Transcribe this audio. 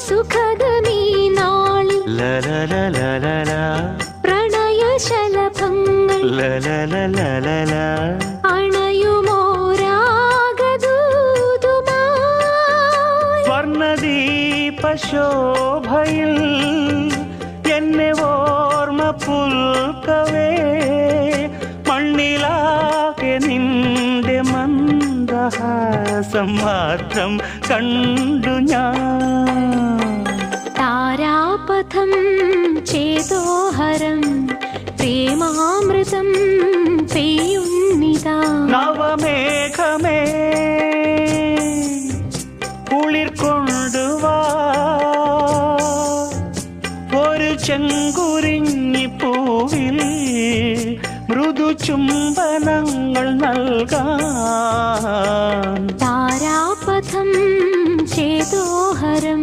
സുഖദമീ നാളിൽ പ്രണയശലഭങ്ങൾ അണയുമോരാഗദൂതുമായി സ്വർണദീപശോഭയിൽ എന്നെ ഓർമ്മ പുൽക്കവേ മണ്ണിലാകെ നിന്റെ മന്ദഹാസം മാത്രം കണ്ടു ഞാൻ. താരാപഥം ചേതോഹരം പ്രേമാമൃതം പെയ്യുന്നിതാ. നവമേഘമേ കുളിർ കൊണ്ടുവാ ഒരു ചെങ്കുരിഞ്ഞി പൂവിൽ മൃദു ചുംബനങ്ങൾ നൽകാൻ. താരാപഥം ചേതോഹരം